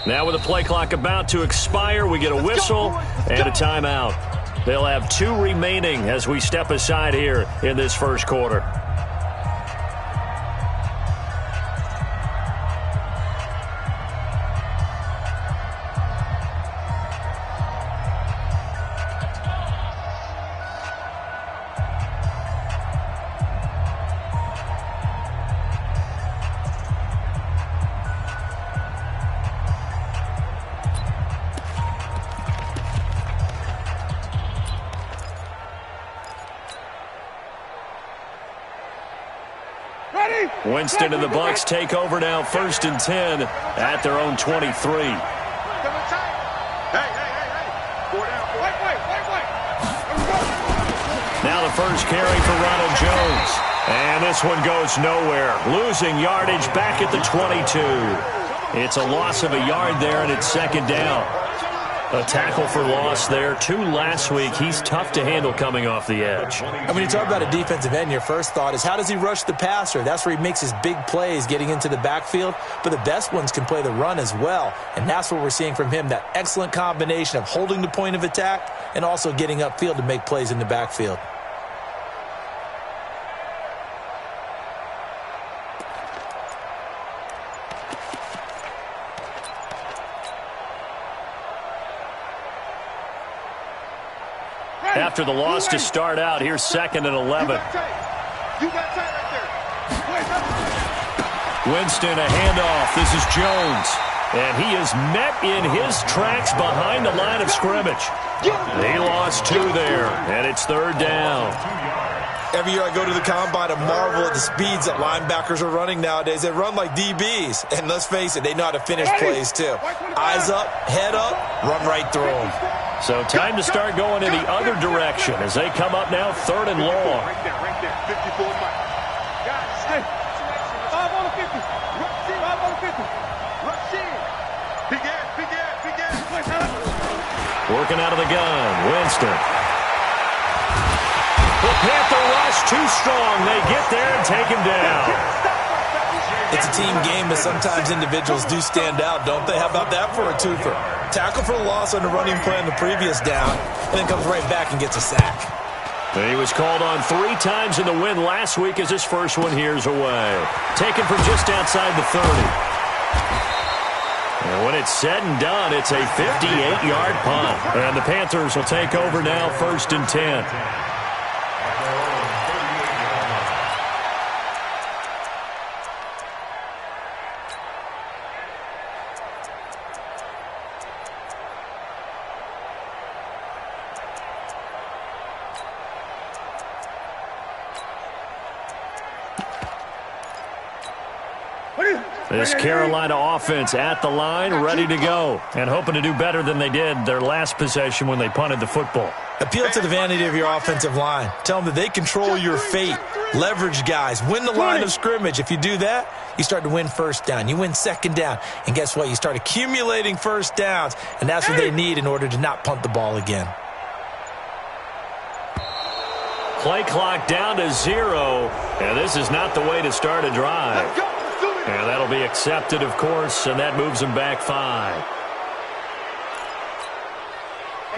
Now with the play clock about to expire, we get a whistle and a timeout. They'll have 2 remaining as we step aside here in this first quarter. Winston and the Bucs take over now, 1st and 10 at their own 23. Now the first carry for Ronald Jones. And this one goes nowhere. Losing yardage back at the 22. It's a loss of a yard there, and it's 2nd down. A tackle for loss there. 2 last week. He's tough to handle coming off the edge. And when you talk about a defensive end, your first thought is how does he rush the passer? That's where he makes his big plays getting into the backfield. But the best ones can play the run as well. And that's what we're seeing from him, that excellent combination of holding the point of attack and also getting upfield to make plays in the backfield. After the loss to start out, here's 2nd and 11. Winston, a handoff. This is Jones. And he is met in his tracks behind the line of scrimmage. He lost 2 there, and it's 3rd down. Every year I go to the combine and marvel at the speeds that linebackers are running nowadays. They run like DBs. And let's face it, they know how to finish plays too. Eyes up, head up, run right through them. So time to start going in the other direction as they come up now 3rd and long. Right there, 54 miles. Guys, stay. 5 on the 50. 5 on the 50. Rush in. Big ass. Working out of the gun, Winston. The Panther rush too strong. They get there and take him down. It's a team game, but sometimes individuals do stand out, don't they? How about that for a twofer? Tackle for a loss on the running play on the previous down, and then comes right back and gets a sack. He was called on 3 times in the win last week as his first one here's away. Taken from just outside the 30. And when it's said and done, it's a 58-yard punt. And the Panthers will take over now, 1st and 10. This Carolina offense at the line, ready to go, and hoping to do better than they did their last possession when they punted the football. Appeal to the vanity of your offensive line. Tell them that they control your fate. Leverage guys. Win the line of scrimmage. If you do that, you start to win 1st down. You win 2nd down. And guess what? You start accumulating 1st downs, and that's what they need in order to not punt the ball again. Play clock down to 0, and this is not the way to start a drive. And that'll be accepted, of course, and that moves them back 5.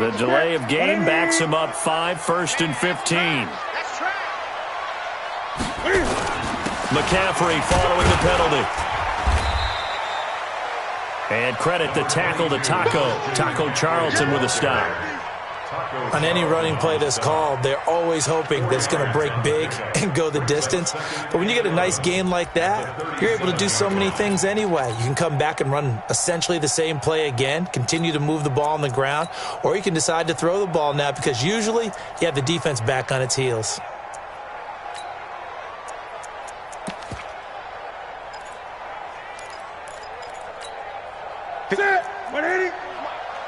The delay of game backs him up 5, 1st and 15. McCaffrey following the penalty. And credit the tackle to Taco Charlton with a stop. On any running play that's called, they're always hoping that it's going to break big and go the distance. But when you get a nice gain like that, you're able to do so many things anyway. You can come back and run essentially the same play again, continue to move the ball on the ground, or you can decide to throw the ball now because usually you have the defense back on its heels. Set. 180.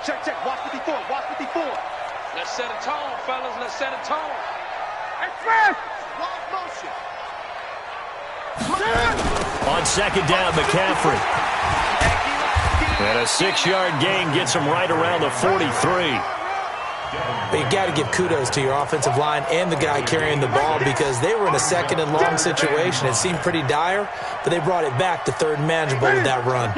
Check. Watch 54. Watch 54. Let's set a tone, fellas. Let's set a tone. Express. Long motion. On 2nd down, McCaffrey. And a 6-yard gain gets him right around the 43. But you got to give kudos to your offensive line and the guy carrying the ball because they were in a 2nd and long situation. It seemed pretty dire, but they brought it back to 3rd and manageable with that run.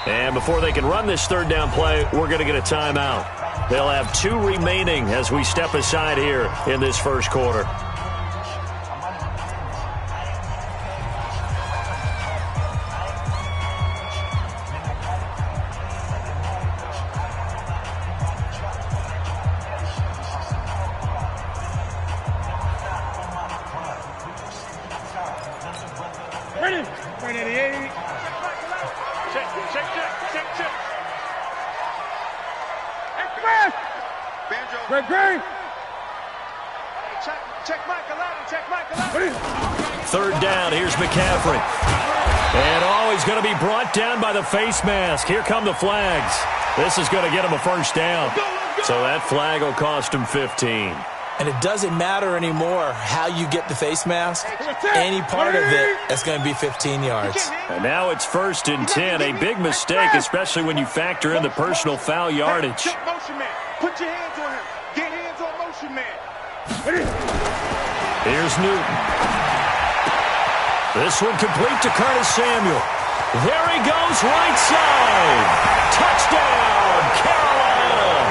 And before they can run this third down play, we're going to get a timeout. They'll have 2 remaining as we step aside here in this first quarter. Third down, here's McCaffrey. And he's going to be brought down by the face mask. Here come the flags. This is going to get him a first down. So that flag will cost him 15. And it doesn't matter anymore how you get the face mask. Any part of it, that's going to be 15 yards. And now it's 1st and 10. A big mistake, especially when you factor in the personal foul yardage. Put your hands on him. Get hands on motion man. Here's Newton. This one complete to Curtis Samuel. There he goes, right side. Touchdown, Carolina.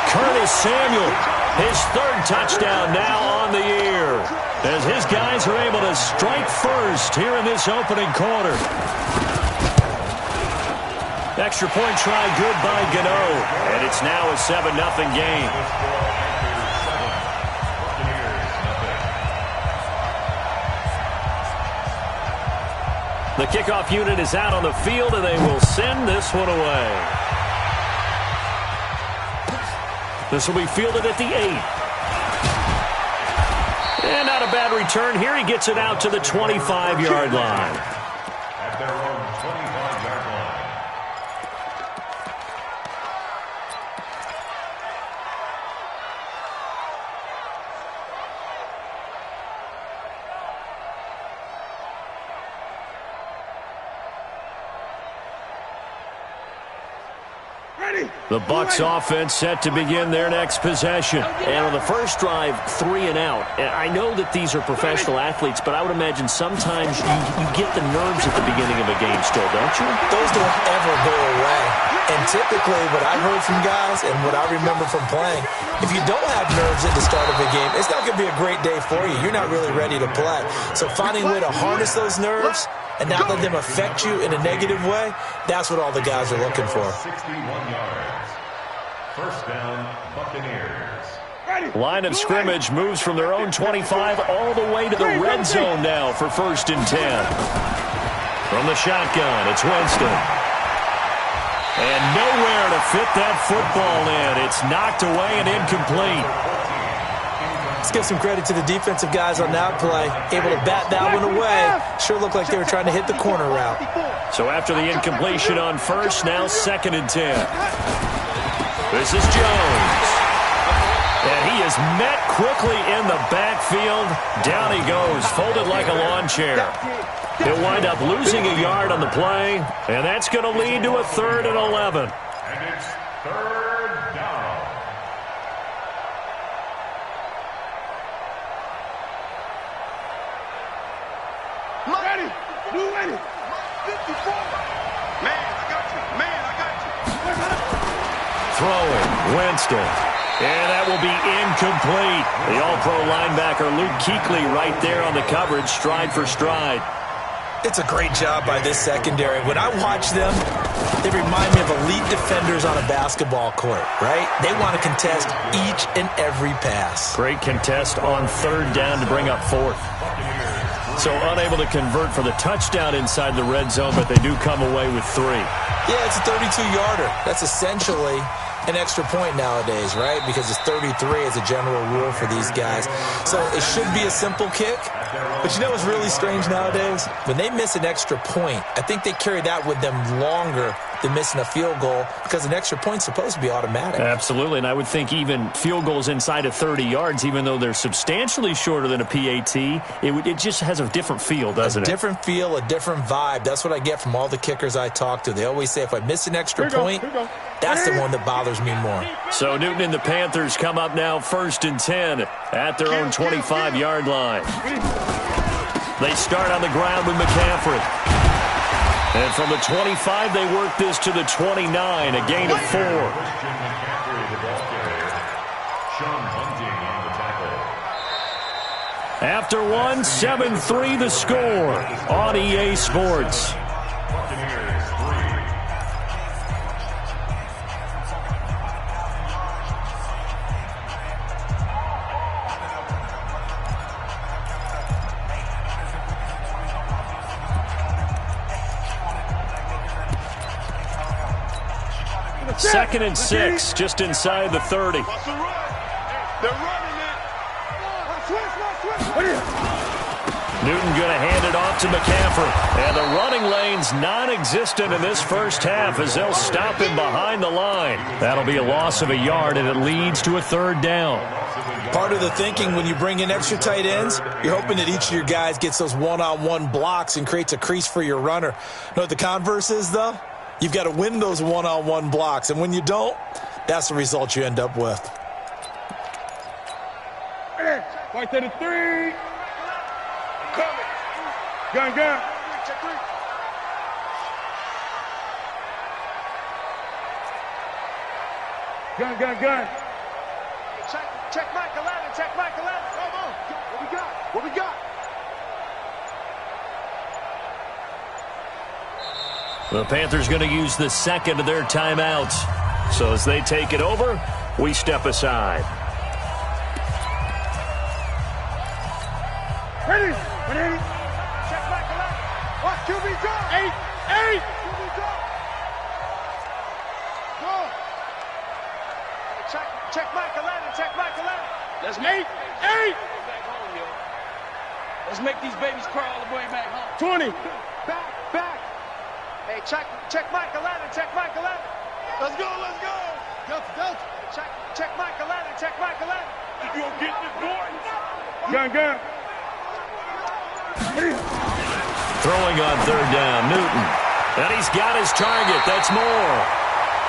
Curtis Samuel, his 3rd touchdown now on the year, as his guys are able to strike first here in this opening quarter. Extra point try good by Gano, and it's now a 7-0 game. The kickoff unit is out on the field, and they will send this one away. This will be fielded at the 8. And not a bad return here. He gets it out to the 25-yard line. At their own 25-yard line. The Bucs offense set to begin their next possession. And on the first drive, 3 and out. And I know that these are professional athletes, but I would imagine sometimes you get the nerves at the beginning of a game still, don't you? Those don't ever go away. And typically what I've heard from guys and what I remember from playing, if you don't have nerves at the start of a game, it's not going to be a great day for you. You're not really ready to play. So finding a way to harness those nerves and not let them affect you in a negative way, that's what all the guys are looking for. 61 yards. First down, Buccaneers. Line of scrimmage moves from their own 25 all the way to the red zone now for 1st and 10. From the shotgun, it's Winston. And nowhere to fit that football in. It's knocked away and incomplete. Let's give some credit to the defensive guys on that play. Able to bat that one away. Sure looked like they were trying to hit the corner route. So after the incompletion on 1st, now 2nd and 10. This is Jones. And he is met quickly in the backfield. Down he goes, folded like a lawn chair. He'll wind up losing a yard on the play, and that's going to lead to a 3rd and 11. And it's 3rd down. Ready. Blue ready. 54. Man, I got you. Man, I got you. Throwing, Winston. And that will be incomplete. The all-pro linebacker Luke Kuechly right there on the coverage, stride for stride. It's a great job by this secondary. When I watch them, they remind me of elite defenders on a basketball court, right? They want to contest each and every pass. Great contest on 3rd down to bring up 4th. So unable to convert for the touchdown inside the red zone, but they do come away with 3. Yeah, it's a 32-yarder. That's essentially an extra point nowadays, right? Because it's 33 as a general rule for these guys. So it should be a simple kick. But you know what's really strange nowadays? When they miss an extra point, I think they carry that with them longer than missing a field goal because an extra point's supposed to be automatic. Absolutely, and I would think even field goals inside of 30 yards, even though they're substantially shorter than a PAT, it just has a different feel, doesn't it? A different feel, a different vibe. That's what I get from all the kickers I talk to. They always say if I miss an extra point, that's the one that bothers me more. So Newton and the Panthers come up now 1st and 10 at their own 25-yard line. They start on the ground with McCaffrey. And from the 25, they work this to the 29, a gain of 4. After one, 7-3 the score on EA Sports. Second and 6, just inside the 30. They're running it. Newton going to hand it off to McCaffrey. And the running lane's non-existent in this first half as they'll stop him behind the line. That'll be a loss of a yard, and it leads to a 3rd down. Part of the thinking when you bring in extra tight ends, you're hoping that each of your guys gets those one-on-one blocks and creates a crease for your runner. You know what the converse is, though? You've got to win those one-on-one blocks, and when you don't, that's the result you end up with. Right to the 3. Coming. Gun. Gun. Check Michael Allen. Come on. What we got? The Panthers going to use the second of their timeouts. So as they take it over, we step aside. Ready. Check Michael Allen. What? QB go. 8. QB go. Check Michael Allen. Let's 8. back home, yo. Let's make these babies cry all the way back home. 20. Back. Hey, check Michael Allen. Let's go. Delta. Check Michael Allen. You gonna get this boy? Gun. Throwing on 3rd down, Newton. And he's got his target. That's Moore.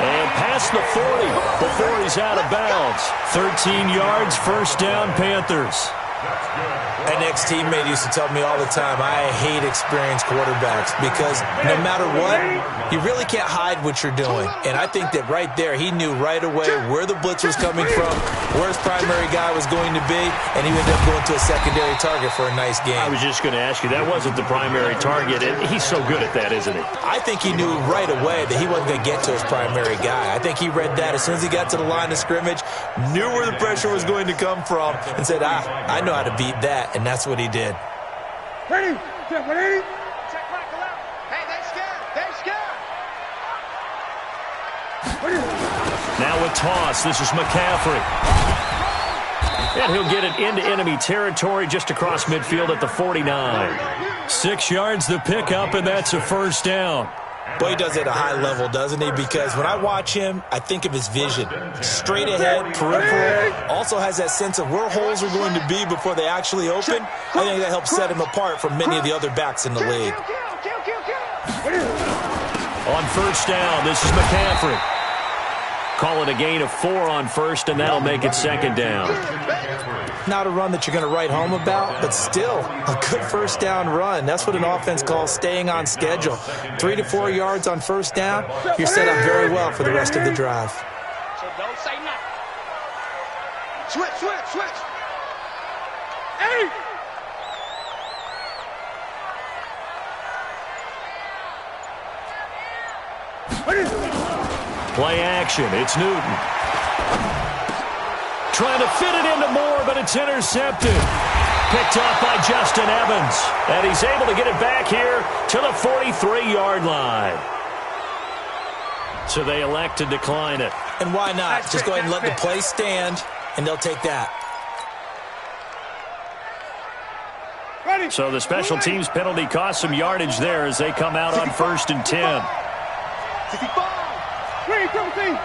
And past the 40 before he's out of bounds. 13 yards, 1st down, Panthers. An ex-teammate used to tell me all the time, I hate experienced quarterbacks because no matter what, you really can't hide what you're doing. And I think that right there, he knew right away where the blitz was coming from, where his primary guy was going to be, and he ended up going to a secondary target for a nice game. I was just going to ask you, that wasn't the primary target, and he's so good at that, isn't he? I think he knew right away that he wasn't going to get to his primary guy. I think he read that as soon as he got to the line of scrimmage, knew where the pressure was going to come from, and said, I know how to beat that. And that's what he did. Ready. Check Michael out. Hey, they scared. Now with toss, this is McCaffrey. And he'll get it into enemy territory just across midfield at the 49. 6 yards the pickup, and that's a 1st down. Boy, he does it at a high level, doesn't he? Because when I watch him, I think of his vision. Straight ahead, peripheral. Also has that sense of where holes are going to be before they actually open. I think that helps set him apart from many of the other backs in the league. On 1st down, this is McCaffrey. Call it a gain of 4 on 1st, and that'll make it 2nd down. Not a run that you're going to write home about, but still a good 1st down run. That's what an offense calls staying on schedule. 3 to 4 yards on 1st down, you're set up very well for the rest of the drive. So don't say nothing. Switch. 8. Play action. It's Newton. Trying to fit it into Moore, but it's intercepted. Picked off by Justin Evans. And he's able to get it back here to the 43-yard line. So they elect to decline it. And why not? Just go ahead and let the play stand, and they'll take that. So the special teams penalty cost some yardage there as they come out on 1st and 10. 65. Green, come see.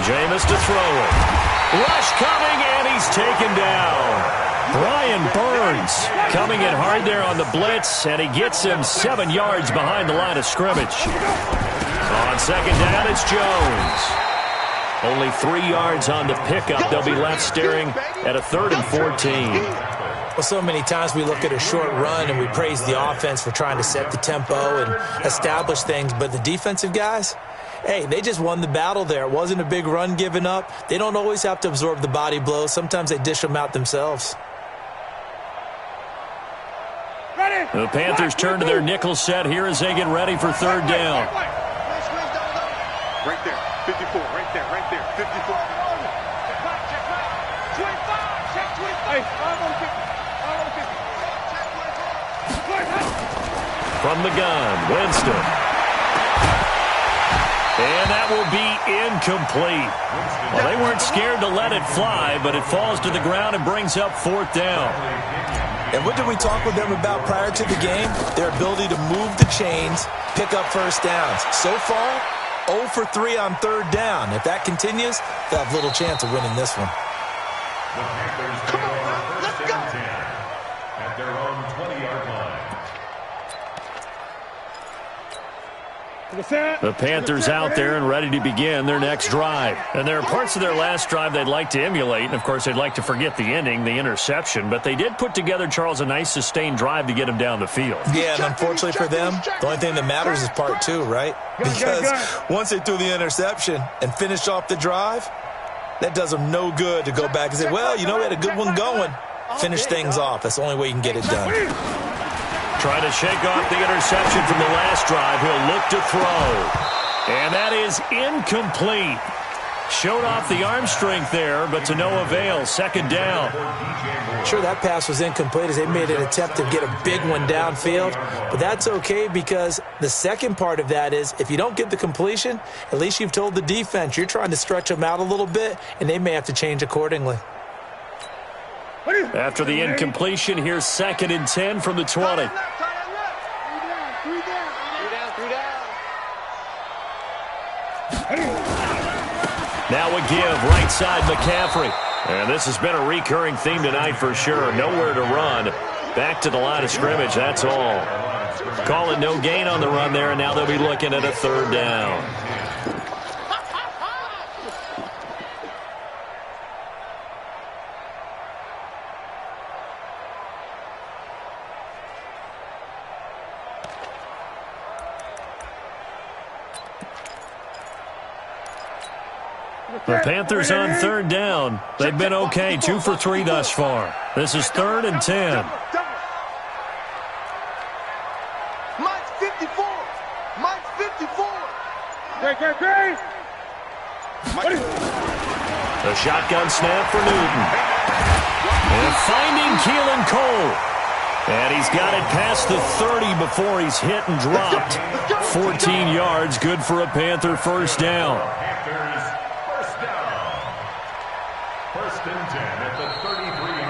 Jameis to throw it. Rush coming, and he's taken down. Brian Burns coming in hard there on the blitz, and he gets him 7 yards behind the line of scrimmage. On 2nd down, it's Jones. Only 3 yards on the pickup. They'll be left staring at a 3rd and 14. Well, so many times we look at a short run and we praise the offense for trying to set the tempo and establish things, but the defensive guys, hey, they just won the battle there. It wasn't a big run given up. They don't always have to absorb the body blows. Sometimes they dish them out themselves. The Panthers turn to their nickel set here as they get ready for 3rd down. Right there, 54, right there, 54. Check right. 25, check 25. Hey, I'm on 50. From the gun, Winston. And that will be incomplete. Well, they weren't scared to let it fly, but it falls to the ground and brings up 4th down. And what did we talk with them about prior to the game? Their ability to move the chains, pick up first downs. So far, 0 for 3 on 3rd down. If that continues, they'll have little chance of winning this one. The Panthers take over 1st and 10 at their own 20-yard line. The Panthers out there and ready to begin their next drive. And there are parts of their last drive they'd like to emulate. And, of course, they'd like to forget the ending, the interception. But they did put together, Charles, a nice sustained drive to get them down the field. Yeah, and unfortunately for them, the only thing that matters is part 2, right? Because once they threw the interception and finished off the drive, that does them no good to go back and say, well, you know, we had a good one going. Finish things off. That's the only way you can get it done. Trying to shake off the interception from the last drive. He'll look to throw. And that is incomplete. Showed off the arm strength there, but to no avail. 2nd down. Sure, that pass was incomplete as they made an attempt to get a big one downfield. But that's okay because the second part of that is if you don't get the completion, at least you've told the defense you're trying to stretch them out a little bit, and they may have to change accordingly. After the incompletion, here's 2nd and 10 from the 20. Now a give, right side McCaffrey. And this has been a recurring theme tonight for sure. Nowhere to run. Back to the line of scrimmage, that's all. Calling no gain on the run there, and now they'll be looking at a 3rd down. The Panthers on 3rd down. They've been okay, 2 for 3 thus far. This is 3rd and 10. Mike's 54. Mike's 54. Great. The shotgun snap for Newton. And finding Keelan Cole. And he's got it past the 30 before he's hit and dropped. 14 yards, good for a Panther 1st down.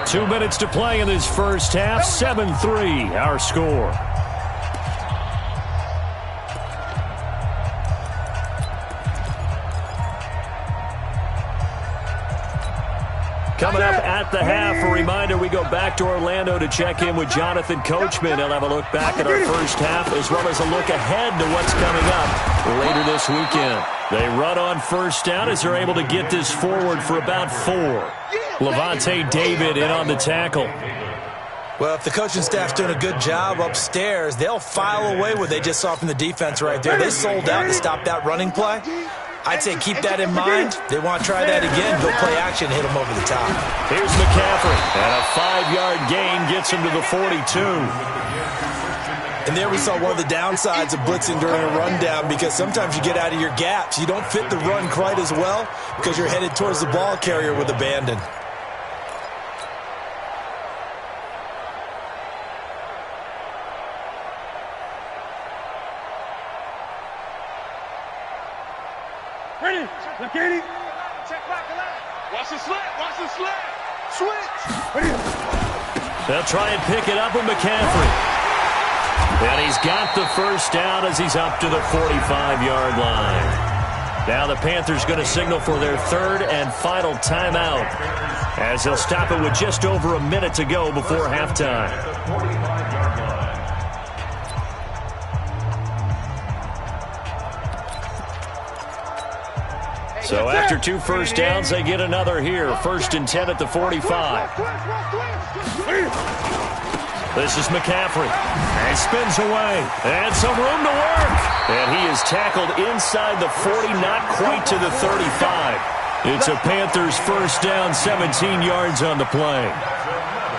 2 minutes to play in this first half. 7-3, our score. Coming up at the half, a reminder, we go back to Orlando to check in with Jonathan Coachman. He'll have a look back at our first half as well as a look ahead to what's coming up later this weekend. They run on 1st down as they're able to get this forward for about 4. Levante David in on the tackle. Well, if the coaching staff's doing a good job upstairs, they'll file away what they just saw from the defense right there. They sold out to stop that running play. I'd say keep that in mind. They want to try that again. Go play action, hit them over the top. Here's McCaffrey, and a 5-yard gain gets him to the 42. And there we saw one of the downsides of blitzing during a rundown because sometimes you get out of your gaps. You don't fit the run quite as well because you're headed towards the ball carrier with abandon. Ready? Look at it. Check back 11. Watch the slant. Watch the slant. Switch. Ready? They'll try and pick it up with McCaffrey. And he's got the 1st down as he's up to the 45-yard line. Now the Panthers going to signal for their 3rd and final timeout as they'll stop it with just over a minute to go before halftime. So after 2 first downs, they get another here. 1st and 10 at the 45. This is McCaffrey. And spins away. And some room to work. And he is tackled inside the 40, not quite to the 35. It's a Panthers 1st down, 17 yards on the play.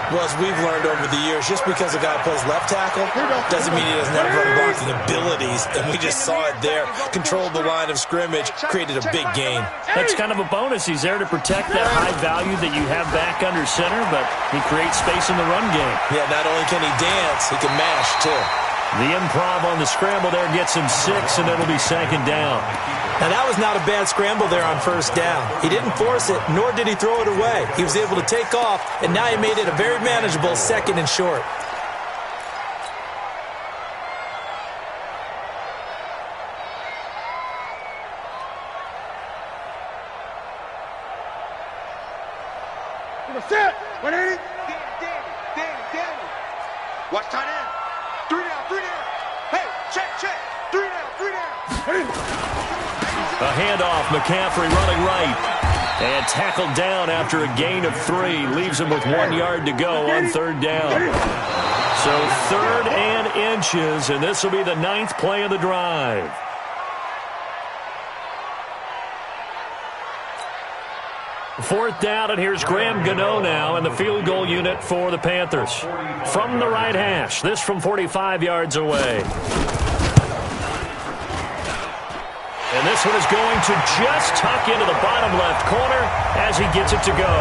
Well, as we've learned over the years, just because a guy plays left tackle doesn't mean he doesn't have run blocking abilities. And we just saw it there. Controlled the line of scrimmage, created a big gain. That's kind of a bonus. He's there to protect that high value that you have back under center, but he creates space in the run game. Yeah, not only can he dance, he can mash, too. The improv on the scramble there gets him 6, and it'll be 2nd down. Now, that was not a bad scramble there on 1st down. He didn't force it, nor did he throw it away. He was able to take off, and now he made it a very manageable 2nd and short. Set. 180. Danny. Watch tight end. 3 down. Hey, check. 3 down. A handoff, McCaffrey running right. And tackled down after a gain of 3. Leaves him with 1 yard to go on 3rd down. So 3rd and inches, and this will be the 9th play of the drive. Fourth down, and here's Graham Gano now in the field goal unit for the Panthers. From the right hash, this from 45 yards away. And this one is going to just tuck into the bottom left corner as he gets it to go.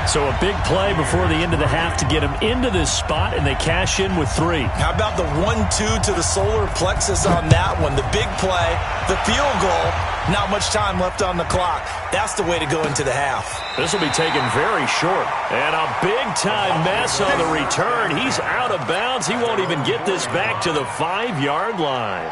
So a big play before the end of the half to get him into this spot, and they cash in with 3. How about the 1-2 to the solar plexus on that one? The big play, the field goal, not much time left on the clock. That's the way to go into the half. This will be taken very short. And a big-time mess on the return. He's out of bounds. He won't even get this back to the 5-yard line.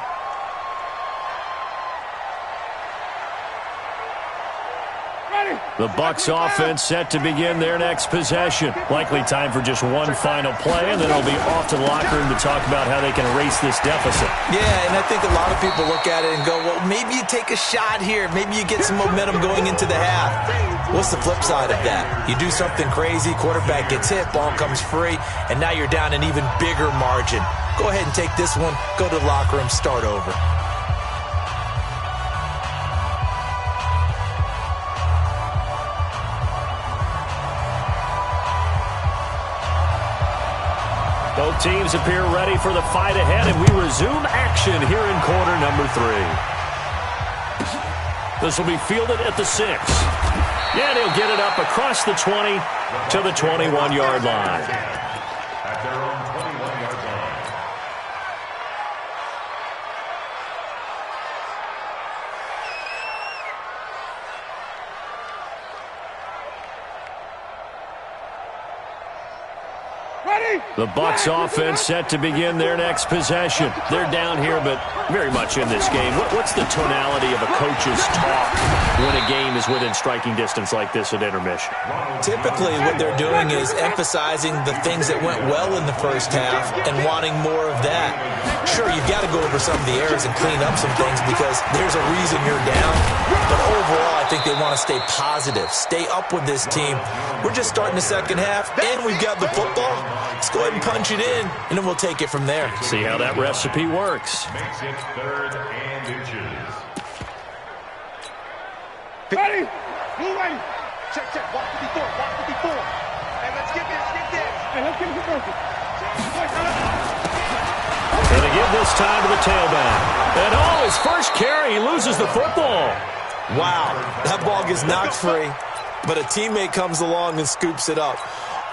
The Bucs offense set to begin their next possession. Likely time for just one final play, and then it'll be off to the locker room to talk about how they can erase this deficit. Yeah, and I think a lot of people look at it and go, well, maybe you take a shot here. Maybe you get some momentum going into the half. What's the flip side of that? You do something crazy, quarterback gets hit, ball comes free, and now you're down an even bigger margin. Go ahead and take this one, go to the locker room, start over. Both teams appear ready for the fight ahead, and we resume action here in quarter number 3. This will be fielded at the 6. And he'll get it up across the 20 to the 21-yard line. At their own 21-yard line. The Bucs offense set to begin their next possession. They're down here, but very much in this game. What's the tonality of a coach's talk when a game is within striking distance like this at intermission? Typically, what they're doing is emphasizing the things that went well in the first half and wanting more of that. Sure, you've got to go over some of the errors and clean up some things because there's a reason you're down. But overall, I think they want to stay positive, stay up with this team. We're just starting the second half, and we've got the football. Let's go ahead and punch it in, and then we'll take it from there. See how that recipe works. Makes it 3rd and inches. Ready? Move ready. Check. Walk 54. Hey, let's get this. Hey, let's get this. And to give this time to the tailback. And his first carry, he loses the football. Wow, that ball gets knocked free, but a teammate comes along and scoops it up.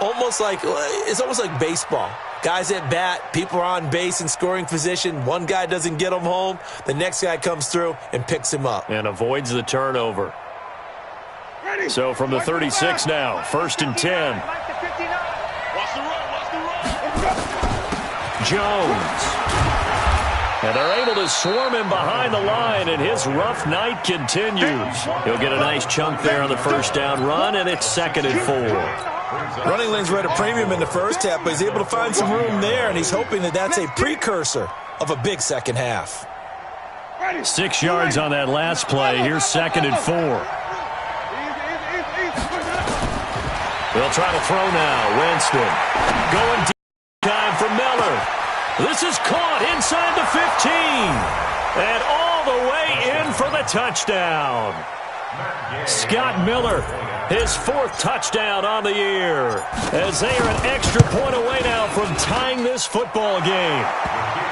It's almost like baseball. Guys at bat, people are on base in scoring position. One guy doesn't get him home. The next guy comes through and picks him up. And avoids the turnover. So from the 36 now, 1st and 10. Jones. And they're able to swarm him behind the line, and his rough night continues. He'll get a nice chunk there on the first down run, and it's 2nd and 4. Running lanes were at a premium in the first half, but he's able to find some room there, and he's hoping that that's a precursor of a big second half. 6 yards on that last play. Here's 2nd and 4. They'll try to throw now. Winston going deep. Time for Miller. This is caught inside the 15. And all the way in for the touchdown. Scott Miller, his 4th touchdown on the year. As they are an extra point away now from tying this football game.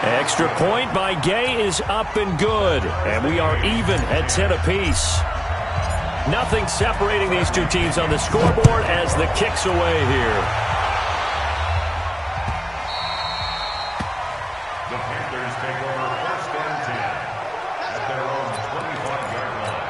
Extra point by Gay is up and good. And we are even at 10 apiece. Nothing separating these two teams on the scoreboard as the kick's away here. The Panthers take over 1st and 10 at their own 25-yard line.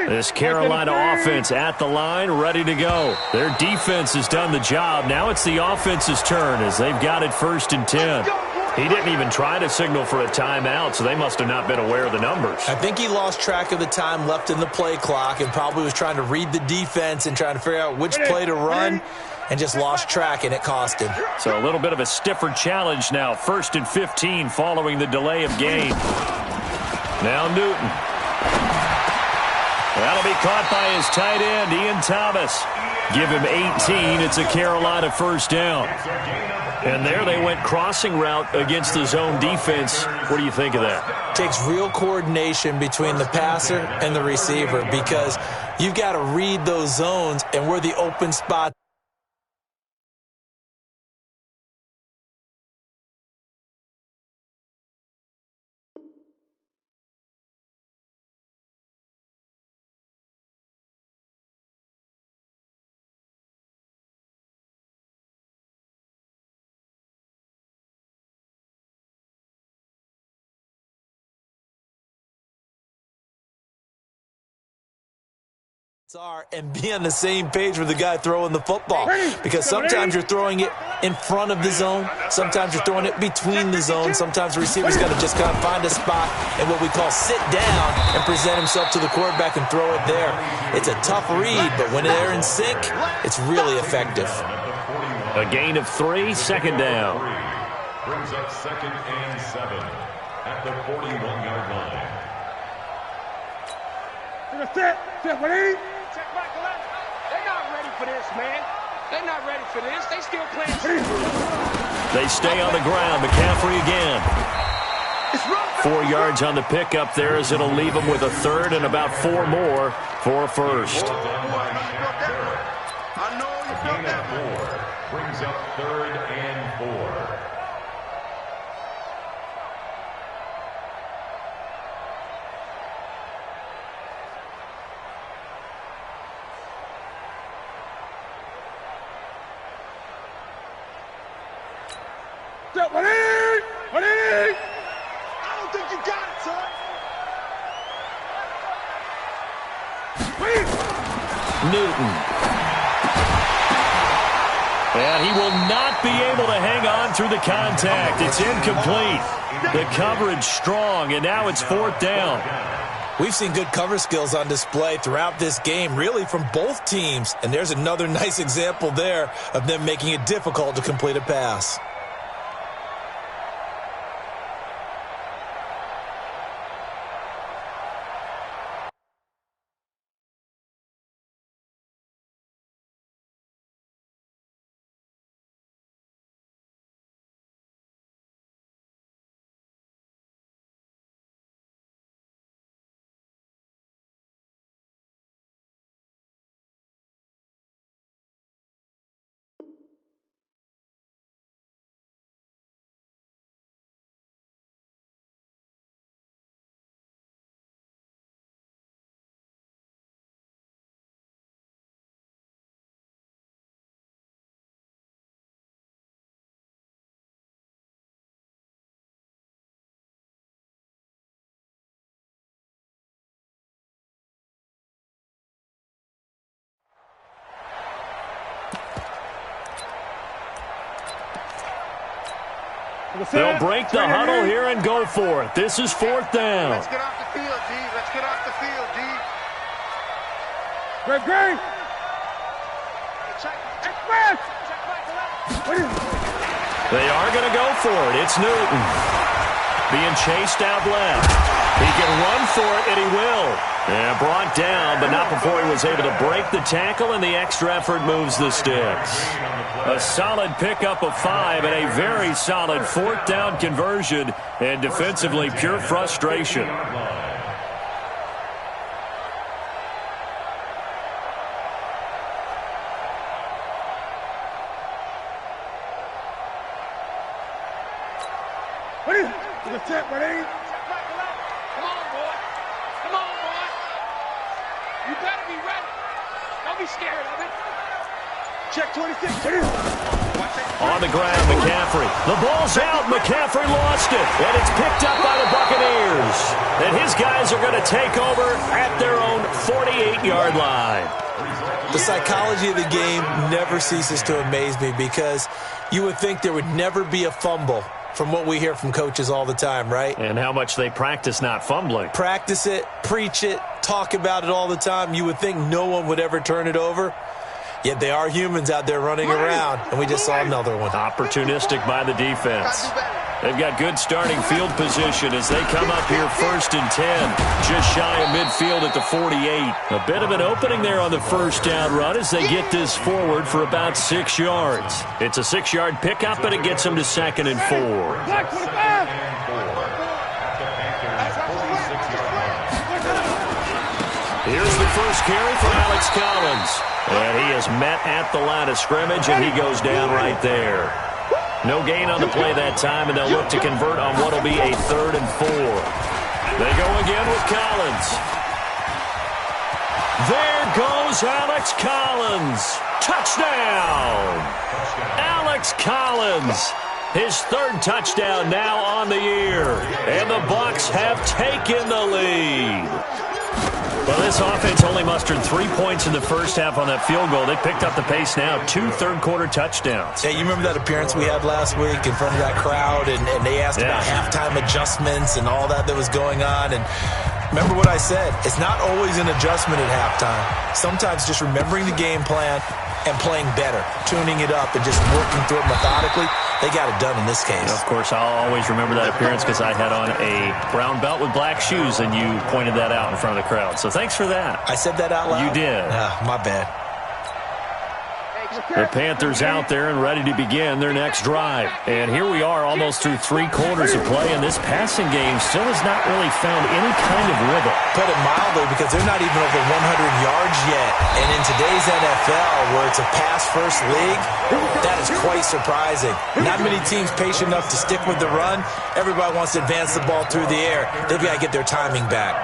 This Carolina offense at the line, ready to go. Their defense has done the job. Now it's the offense's turn as they've got it 1st and 10. He didn't even try to signal for a timeout, so they must have not been aware of the numbers. I think he lost track of the time left in the play clock and probably was trying to read the defense and trying to figure out which play to run and just lost track, and it cost him. So a little bit of a stiffer challenge now. 1st and 15 following the delay of game. Now Newton. That'll be caught by his tight end, Ian Thomas. Give him 18. It's a Carolina 1st down. And there they went crossing route against the zone defense. What do you think of that? Takes real coordination between the passer and the receiver because you've got to read those zones and where the open spot. Are and be on the same page with the guy throwing the football, because sometimes you're throwing it in front of the zone, sometimes you're throwing it between the zone, sometimes the receiver's got to just kind of find a spot and what we call sit down and present himself to the quarterback and throw it there. It's a tough read, but when they're in sync, it's really effective. A gain of 3, 2nd down. Brings up 2nd and 7 at the 41-yard line. Set, ready? They're not ready for this, man. They're not ready for this. They still playing. They stay on the ground. McCaffrey again. 4 yards on the pickup there as it'll leave them with a 3rd and about 4 more for a 1st. A gain of 4 brings up 3rd and 4. Ready? I don't think you got it, son. Newton. And he will not be able to hang on through the contact. It's incomplete. The coverage strong, and now it's 4th down. We've seen good cover skills on display throughout this game, really from both teams. And there's another nice example there of them making it difficult to complete a pass. They'll break the huddle here and go for it. This is 4th down. Let's get off the field, D. Let's get off the field, D. Great. Check. They are going to go for it. It's Newton being chased out left. He can run for it, and he will. Yeah, brought down, but not before he was able to break the tackle, and the extra effort moves the sticks. A solid pickup of 5 and a very solid 4th down conversion, and defensively pure frustration. Check, buddy. Come on, boy. You better be ready. Don't be scared of it. Check 26. On the ground, McCaffrey. The ball's out. McCaffrey lost it. And it's picked up by the Buccaneers. And his guys are going to take over at their own 48-yard line. The psychology of the game never ceases to amaze me because you would think there would never be a fumble from what we hear from coaches all the time, right? And how much they practice not fumbling. Practice it, preach it, talk about it all the time. You would think no one would ever turn it over. Yet they are humans out there running around, and we just saw another one. Opportunistic by the defense. They've got good starting field position as they come up here 1st and 10, just shy of midfield at the 48. A bit of an opening there on the 1st down run as they get this forward for about 6 yards. It's a 6-yard pickup, and it gets them to 2nd and 4. Here's the first carry for Alex Collins. And he is met at the line of scrimmage, and he goes down right there. No gain on the play that time, and they'll look to convert on what will be a 3rd and 4. They go again with Collins. There goes Alex Collins. Touchdown! Alex Collins. His 3rd touchdown now on the year. And the Bucs have taken the lead. Well, this offense only mustered 3 points in the first half on that field goal. They picked up the pace now. 2 third-quarter touchdowns. Hey, you remember that appearance we had last week in front of that crowd, and they asked about halftime adjustments and all that was going on, and remember what I said. It's not always an adjustment at halftime. Sometimes just remembering the game plan and playing better, tuning it up, and just working through it methodically. They got it done in this case. Of course, I'll always remember that appearance because I had on a brown belt with black shoes, and you pointed that out in front of the crowd. So thanks for that. I said that out loud? You did. My bad. The Panthers out there and ready to begin their next drive. And here we are almost through 3 quarters of play, and this passing game still has not really found any kind of rhythm. Put it mildly, because they're not even over 100 yards yet. And in today's NFL, where it's a pass-first league, that is quite surprising. Not many teams patient enough to stick with the run. Everybody wants to advance the ball through the air. They've got to get their timing back.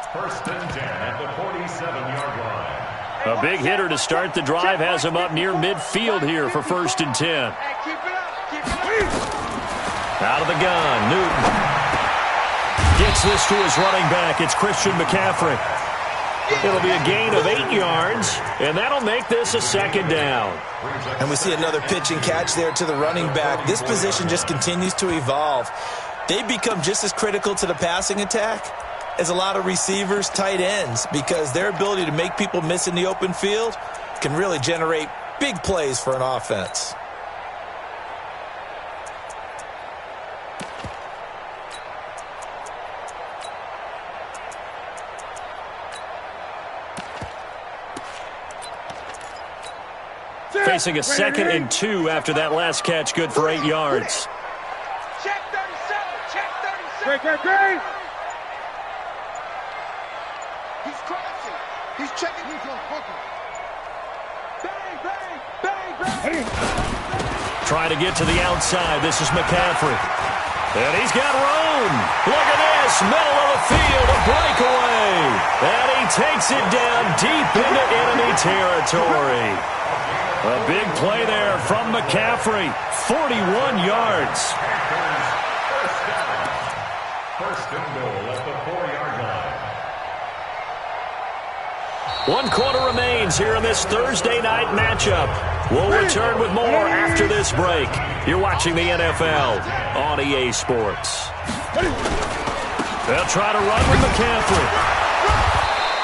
1st and 10 at the 47-yard line. A big hitter to start the drive has him up near midfield here for 1st and 10. Out of the gun, Newton gets this to his running back. It's Christian McCaffrey. It'll be a gain of 8 yards, and that'll make this a 2nd down. And we see another pitch and catch there to the running back. This position just continues to evolve. They become just as critical to the passing attack as a lot of receivers, tight ends, because their ability to make people miss in the open field can really generate big plays for an offense. Facing a 2nd and 2 after that last catch, good for 8 yards. Check 37. Check 37. Great. He's crossing. He's checking. He's on focus. Bang. Trying to get to the outside. This is McCaffrey. And he's got room. Look at this. Middle of the field. A breakaway. And he takes it down deep into enemy territory. A big play there from McCaffrey. 41 yards. First and goal at the 4-yard line. 1 quarter remains here in this Thursday night matchup. We'll return with more after this break. You're watching the NFL on EA Sports. They'll try to run with McCaffrey.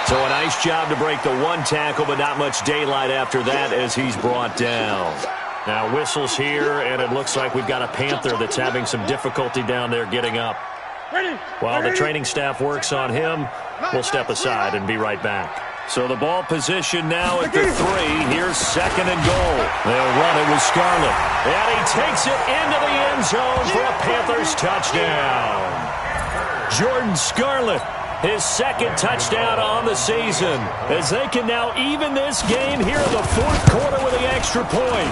So a nice job to break the one tackle, but not much daylight after that as he's brought down. Now whistles here, and it looks like we've got a Panther that's having some difficulty down there getting up. While the training staff works on him, we'll step aside and be right back. So the ball position now at the 3. Here's 2nd and goal. They'll run it with Scarlett. And he takes it into the end zone for a Panthers touchdown. Jordan Scarlett, his 2nd touchdown on the season, as they can now even this game here in the 4th quarter with the extra point.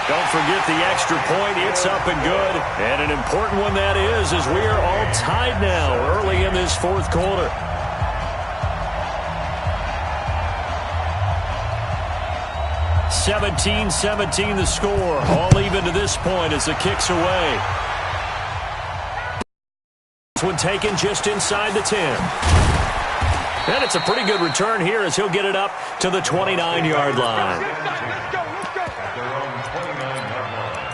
Don't forget the extra point. It's up and good. And an important one that is, as we are all tied now early in this 4th quarter. 17-17 the score. All even to this point as the kick's away. This one taken just inside the 10. And it's a pretty good return here as he'll get it up to the 29-yard line. At their own 29-yard line.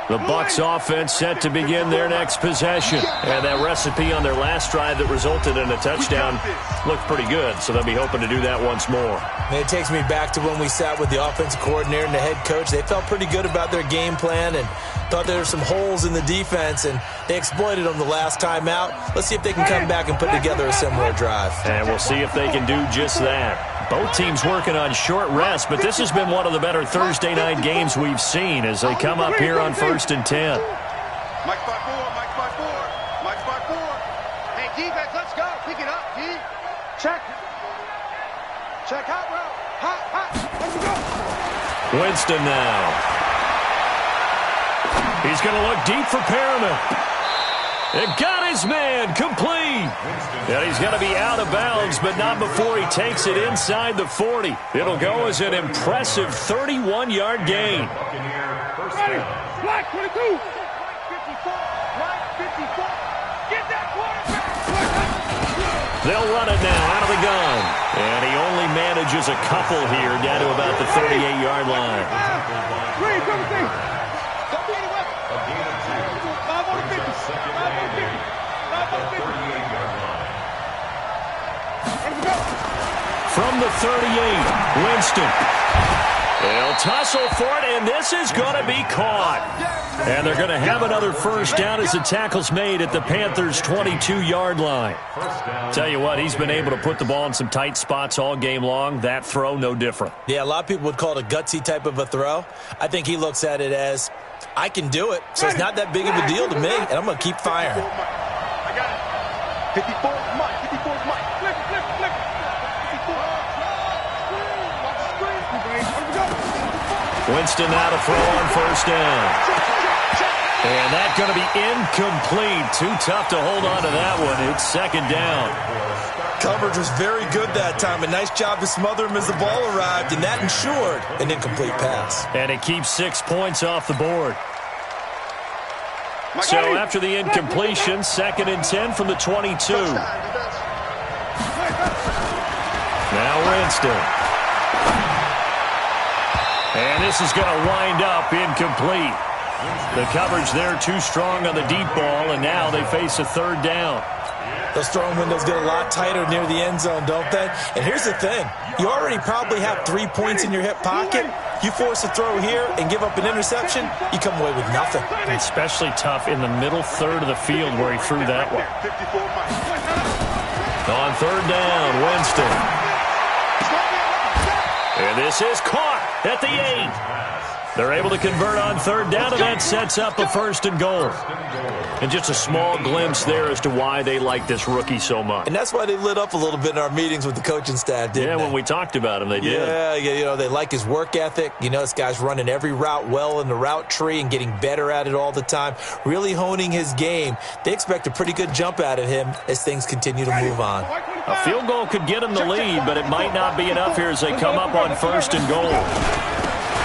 The Bucs offense set to begin their next possession. And that recipe on their last drive that resulted in a touchdown looked pretty good, so they'll be hoping to do that once more. And it takes me back to when we sat with the offensive coordinator and the head coach. They felt pretty good about their game plan and thought there were some holes in the defense, and they exploited them the last time out. Let's see if they can come back and put together a similar drive. And we'll see if they can do just that. Both teams working on short rest, but this has been one of the better Thursday night games we've seen as they come up here on 1st and 10. Mike 5-4, Mike 5-4, Mike 5-4. Hey, defense, let's go. Pick it up, D. Check. Check out, bro. Hot, hot. Let's go. Winston now. He's going to look deep for Perriman. It got his man complete. And he's going to be out of bounds, but not before he takes it inside the 40. It'll go as an impressive 31-yard gain. Black 22. Black 54. Black 54. Get that quarterback. They'll run it now out of the gun. And he only manages a couple here down to about the 38-yard line. Green, come and see. Don't be any weapon. 5 on the 50. 5 on the 50. 5 on the 50. Let's go. From the 38, Winston. They'll tussle for it, and this is going to be caught. And they're going to have another first down as the tackle's made at the Panthers' 22-yard line. Tell you what, he's been able to put the ball in some tight spots all game long. That throw, no different. Yeah, a lot of people would call it a gutsy type of a throw. I think he looks at it as, I can do it, so it's not that big of a deal to me, and I'm going to keep firing. I got it. 54 is Mike. 54 is Mike. Flick it, flick it, flick it. 54. Watch the screen. Let's go. Winston now to throw on first down. And that's going to be incomplete. Too tough to hold on to that one. It's 2nd down. Coverage was very good that time. A nice job to smother him as the ball arrived, and that ensured an incomplete pass. And it keeps 6 points off the board. So after the incompletion, 2nd and 10 from the 22. Now Winston. And this is going to wind up incomplete. The coverage there too strong on the deep ball, and now they face a 3rd down. Those throwing windows get a lot tighter near the end zone, don't they? And here's the thing. You already probably have 3 points in your hip pocket. You force a throw here and give up an interception, you come away with nothing. Especially tough in the middle third of the field where he threw that one. On 3rd down, Winston. And this is caught at the 8. They're able to convert on third down, and that sets up a 1st and goal. And just a small glimpse there as to why they like this rookie so much. And that's why they lit up a little bit in our meetings with the coaching staff, didn't they? When we talked about him, they did. Yeah, they like his work ethic. This guy's running every route well in the route tree and getting better at it all the time, really honing his game. They expect a pretty good jump out of him as things continue to move on. A field goal could get him the lead, but it might not be enough here as they come up on 1st and goal.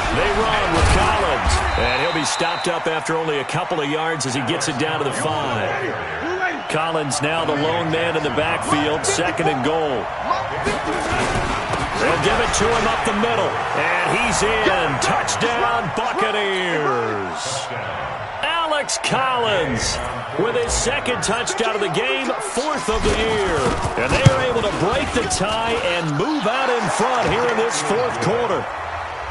They run with Collins, and he'll be stopped up after only a couple of yards as he gets it down to the 5. Collins now the lone man in the backfield, 2nd and goal. They'll give it to him up the middle, and he's in. Touchdown, Buccaneers. Alex Collins with his 2nd touchdown of the game, 4th of the year. And they are able to break the tie and move out in front here in this 4th quarter.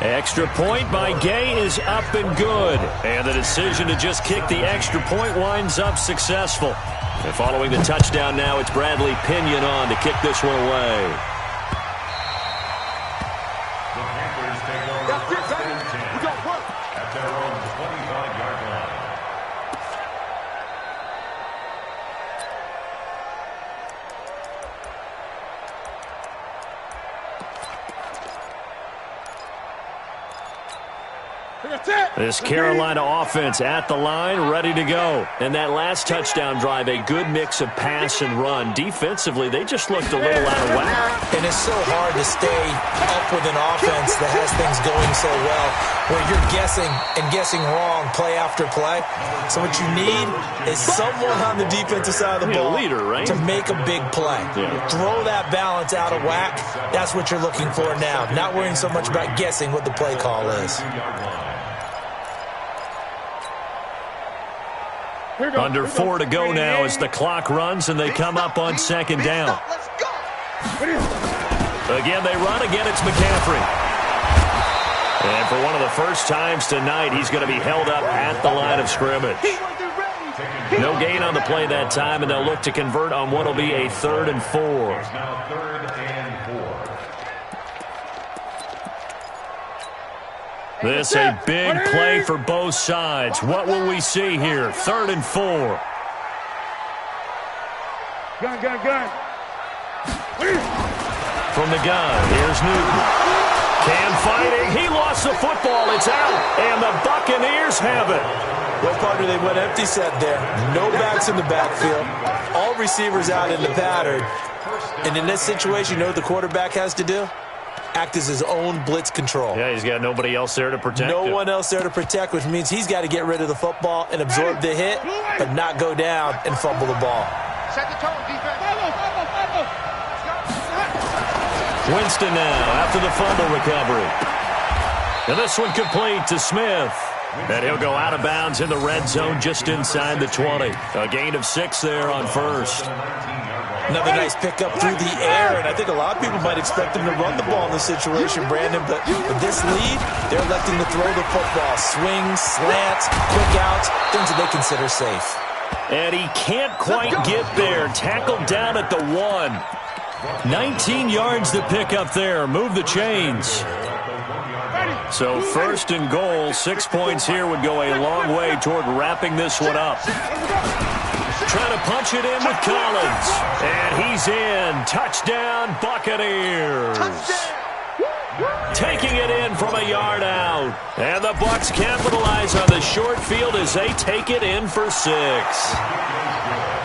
Extra point by Gay is up and good. And the decision to just kick the extra point winds up successful. And following the touchdown now, it's Bradley Pinion on to kick this one away. The Panthers take over 1st and 10 at their own 25-yard line. This Carolina offense at the line, ready to go. And that last touchdown drive, a good mix of pass and run. Defensively, they just looked a little out of whack. And it's so hard to stay up with an offense that has things going so well, where you're guessing and guessing wrong play after play. So what you need is someone on the defensive side of the ball leader, right? to make a big play. Yeah. Throw that balance out of whack. That's what you're looking for now. Not worrying so much about guessing what the play call is. Under 4 to go now as the clock runs and they come up on 2nd down. Again, they run. Again, it's McCaffrey. And for one of the first times tonight, he's going to be held up at the line of scrimmage. No gain on the play that time, and they'll look to convert on what will be a 3rd and 4. It's now 3rd and 4. This a big play for both sides. What will we see here? 3rd and 4. Gun. From the gun, here's Newton. Cam fighting. He lost the football. It's out, and the Buccaneers have it. Well, partner, they went empty set there. No backs in the backfield. All receivers out in the pattern. And in this situation, you know what the quarterback has to do? Act as his own blitz control. Yeah, he's got nobody else there to protect him. No one else there to protect, which means he's got to get rid of the football and absorb the hit, but not go down and fumble the ball. Set the tone, defense. Winston now after the fumble recovery. And this one complete to Smith. And he'll go out of bounds in the red zone just inside the 20. A gain of 6 there on 1st. Another nice pickup through the air, and I think a lot of people might expect him to run the ball in this situation, Brandon, but with this lead, they're electing to throw the football. Swings, slants, quick outs, things that they consider safe. And he can't quite get there. Tackled down at the 1. 19 yards to pick up there. Move the chains. So 1st and goal, 6 points here would go a long way toward wrapping this one up. Trying to punch it in with Collins. And he's in. Touchdown, Buccaneers. Taking it in from a yard out. And the Bucs capitalize on the short field as they take it in for 6.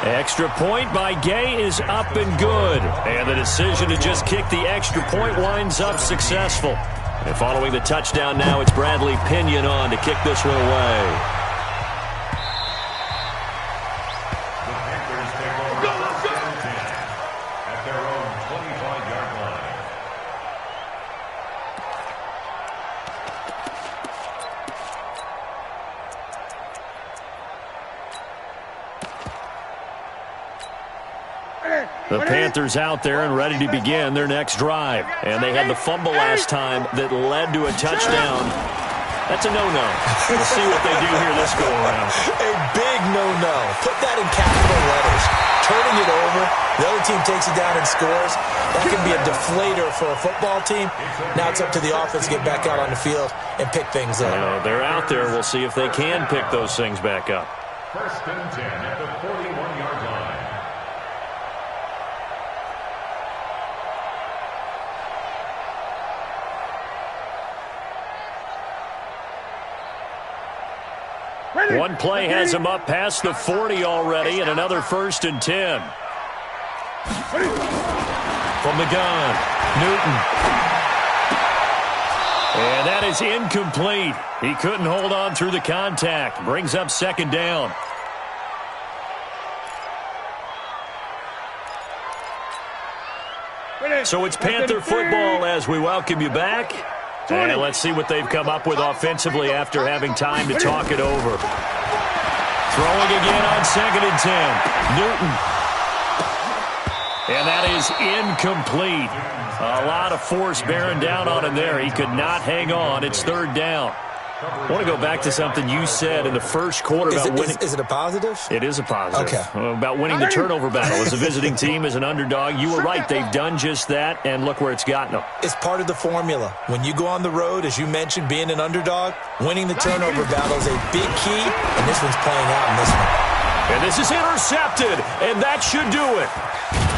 Extra point by Gay is up and good. And the decision to just kick the extra point winds up successful. And following the touchdown now, it's Bradley Pinion on to kick this one away. The Panthers out there and ready to begin their next drive. And they had the fumble last time that led to a touchdown. That's a no-no. We'll see what they do here this go-around. A big no-no. Put that in capital letters. Turning it over, the other team takes it down and scores. That can be a deflator for a football team. Now it's up to the offense to get back out on the field and pick things up. They're out there. We'll see if they can pick those things back up. 1st and 10 at the 41-yard line. One play has him up past the 40 already, and another 1st and 10. From the gun, Newton. And that is incomplete. He couldn't hold on through the contact. Brings up 2nd down. So it's Panther football as we welcome you back. And let's see what they've come up with offensively after having time to talk it over. Throwing again on 2nd and 10. Newton. And that is incomplete. A lot of force bearing down on him there. He could not hang on. It's 3rd down. I want to go back to something you said in the first quarter about winning. Is it a positive? It is a positive. Okay. About winning the turnover battle as a visiting team, as an underdog. You were right. They've done just that, and look where it's gotten them. It's part of the formula. When you go on the road, as you mentioned, being an underdog, winning the turnover battle is a big key, and this one's playing out in this one. And this is intercepted, and that should do it.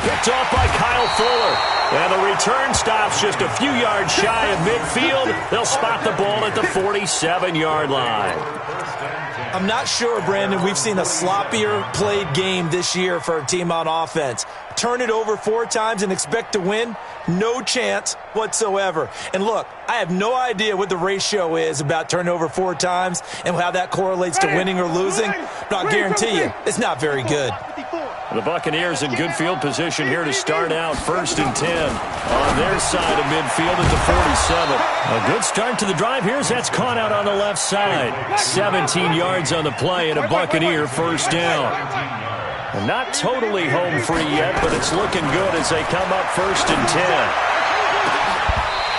Picked off by Kyle Fuller. And the return stops just a few yards shy of midfield. They'll spot the ball at the 47-yard line. I'm not sure, Brandon, we've seen a sloppier played game this year for a team on offense. Turn it over 4 times and expect to win? No chance whatsoever. And look, I have no idea what the ratio is about turning over 4 times and how that correlates to winning or losing. But I'll guarantee you, it's not very good. The Buccaneers in good field position here to start out 1st and 10 on their side of midfield at the 47. A good start to the drive here as that's caught out on the left side. 17 yards on the play and a Buccaneer 1st down. And not totally home free yet, but it's looking good as they come up 1st and 10.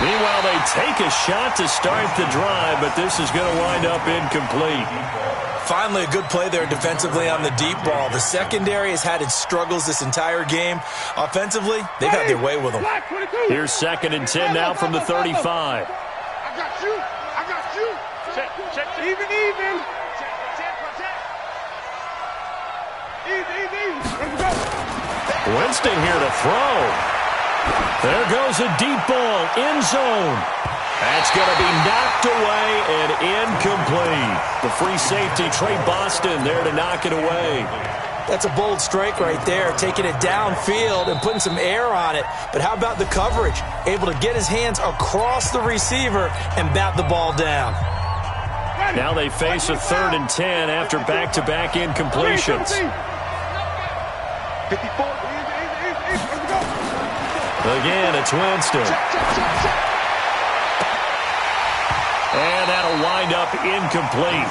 Meanwhile, they take a shot to start the drive, but this is going to wind up incomplete. Finally, a good play there defensively on the deep ball. The secondary has had its struggles this entire game. Offensively, they've had their way with them. Here's 2nd and 10 now from the 35. I got you. I got you. Check. Even. Easy. Let's go. Winston here to throw. There goes a deep ball, end zone. That's going to be knocked away and incomplete. The free safety, Trey Boston, there to knock it away. That's a bold strike right there, taking it downfield and putting some air on it. But how about the coverage? Able to get his hands across the receiver and bat the ball down. Now they face a 3rd and 10 after back-to-back incompletions. 54. Again, it's Winston. And that'll wind up incomplete.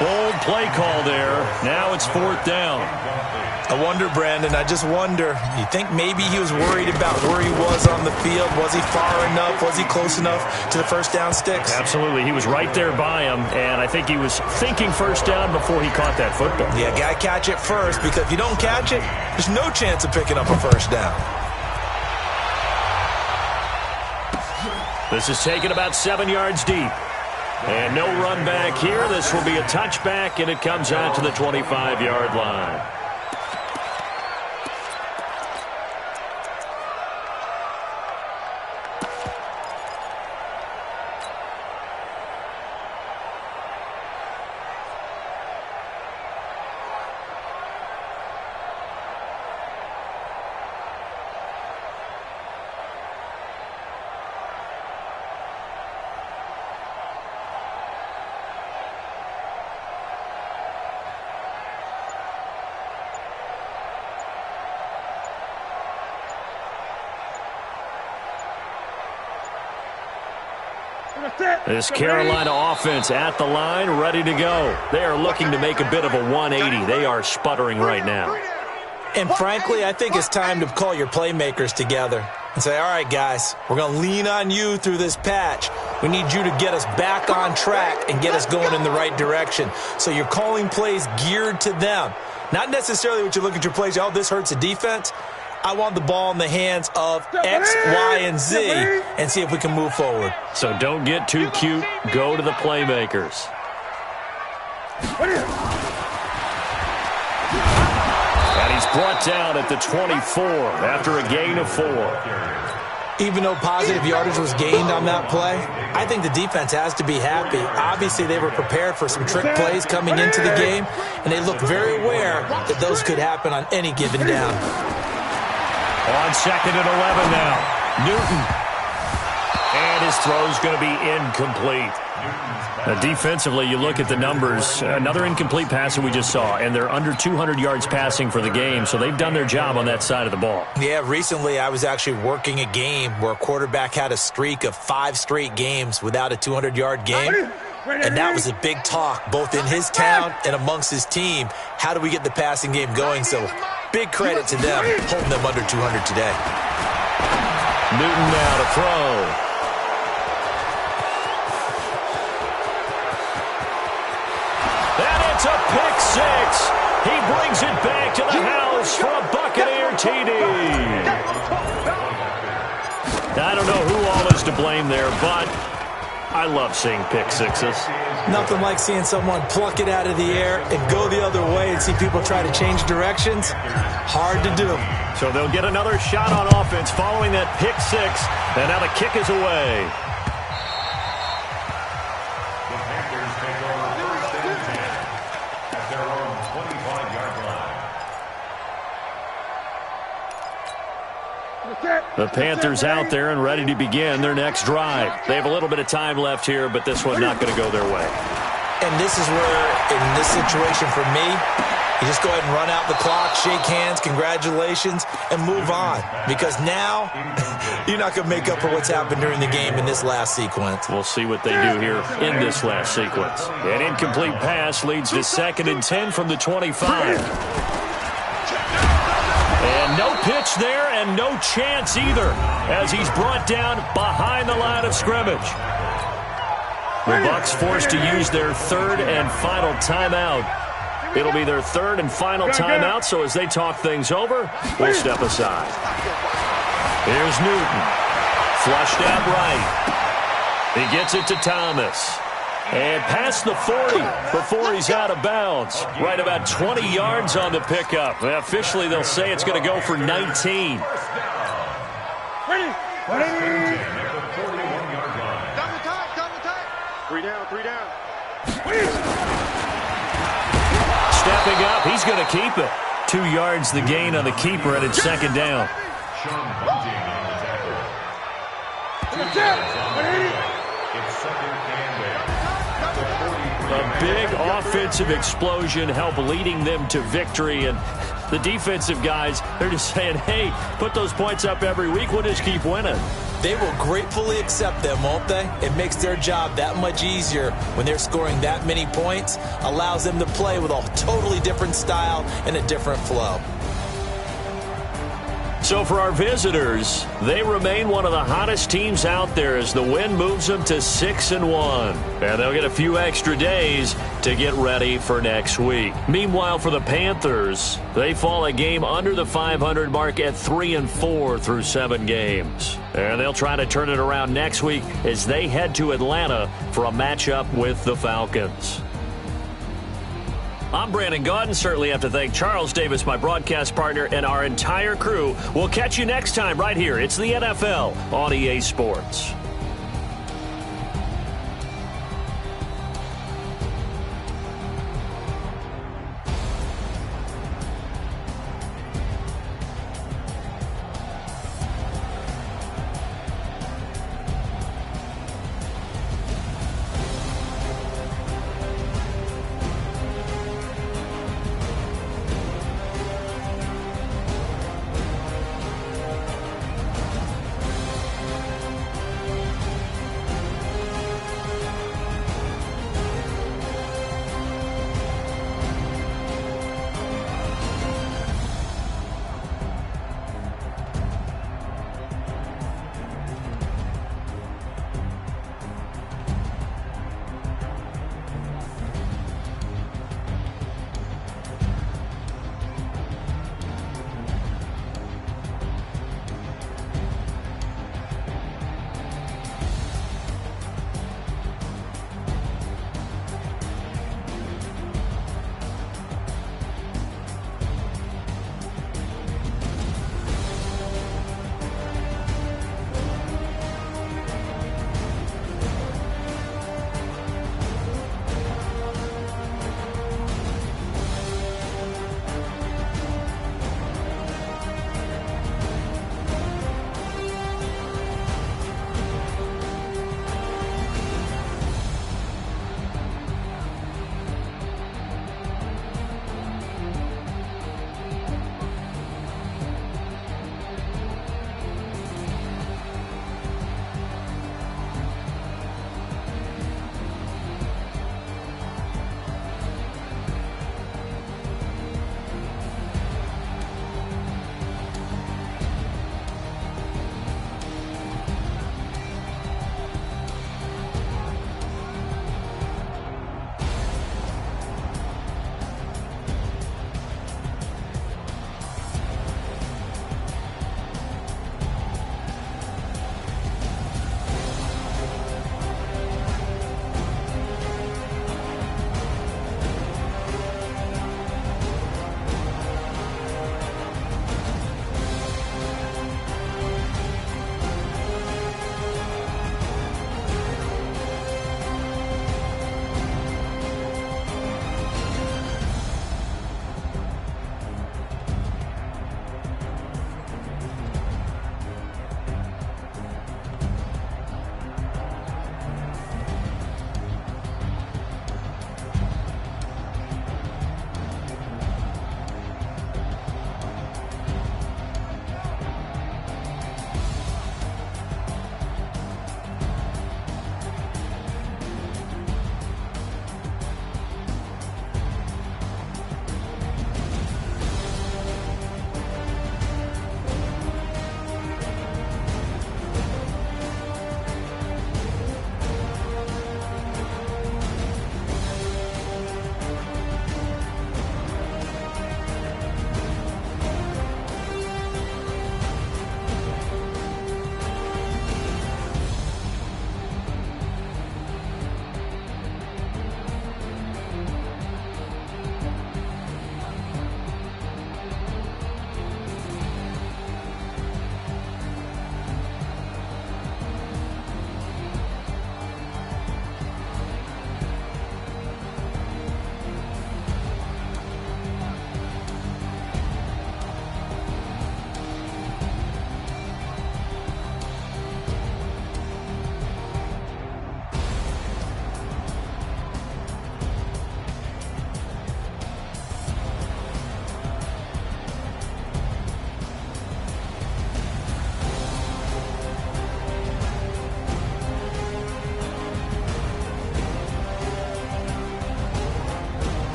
Bold play call there. Now it's 4th down. I wonder, Brandon, I just wonder, you think maybe he was worried about where he was on the field? Was he far enough? Was he close enough to the 1st down sticks? Absolutely. He was right there by him, and I think he was thinking 1st down before he caught that football. Yeah, got to catch it first, because if you don't catch it, there's no chance of picking up a 1st down. This is taken about 7 yards deep. And no run back here. This will be a touchback, and it comes out to the 25-yard line. This Carolina offense at the line, ready to go. They are looking to make a bit of a 180. They are sputtering right now. And frankly, I think it's time to call your playmakers together and say, all right, guys, we're going to lean on you through this patch. We need you to get us back on track and get us going in the right direction. So you're calling plays geared to them. Not necessarily what you look at your plays, oh, this hurts the defense. I want the ball in the hands of X, Y, and Z and see if we can move forward. So don't get too cute. Go to the playmakers. And he's brought down at the 24 after a gain of 4. Even though positive yardage was gained on that play, I think the defense has to be happy. Obviously, they were prepared for some trick plays coming into the game, and they look very aware that those could happen on any given down. On 2nd and 11 now. Newton. And his throw's going to be incomplete. Defensively, you look at the numbers. Another incomplete pass that we just saw, and they're under 200 yards passing for the game, so they've done their job on that side of the ball. Yeah, recently I was actually working a game where a quarterback had a streak of 5 straight games without a 200-yard game, and that was a big talk both in his town and amongst his team. How do we get the passing game going? So big credit to them holding them under 200 today. Newton now to throw. It's a pick 6. He brings it back to the house for a Buccaneer TD. I don't know who all is to blame there, but I love seeing pick 6s. Nothing like seeing someone pluck it out of the air and go the other way and see people try to change directions. Hard to do. So they'll get another shot on offense following that pick 6, and now the kick is away. The Panthers out there and ready to begin their next drive. They have a little bit of time left here, but this one's not going to go their way. And this is where, in this situation for me, you just go ahead and run out the clock, shake hands, congratulations, and move on. Because now, you're not going to make up for what's happened during the game in this last sequence. We'll see what they do here in this last sequence. An incomplete pass leads to 2nd and 10 from the 25. And no pitch there and no chance either as he's brought down behind the line of scrimmage. The Bucs forced to use their 3rd and final timeout. It'll be their 3rd and final timeout, so as they talk things over, we'll step aside. Here's Newton. Flushed out right. He gets it to Thomas. And past the 40 before he's out of bounds. Right about 20 yards on the pickup. Officially, they'll say it's going to go for 19. Ready. Down the time. 3 down. Stepping up, he's going to keep it. 2 yards the gain on the keeper, and it's 2nd down. A big offensive explosion helped leading them to victory, and the defensive guys, they're just saying, hey, put those points up every week, we'll just keep winning. They will gratefully accept them, won't they? It makes their job that much easier when they're scoring that many points, allows them to play with a totally different style and a different flow. So for our visitors, they remain one of the hottest teams out there as the win moves them to 6-1. And they'll get a few extra days to get ready for next week. Meanwhile, for the Panthers, they fall a game under the 500 mark at 3-4 through 7 games. And they'll try to turn it around next week as they head to Atlanta for a matchup with the Falcons. I'm Brandon Gaudin. Certainly have to thank Charles Davis, my broadcast partner, and our entire crew. We'll catch you next time right here. It's the NFL on EA Sports.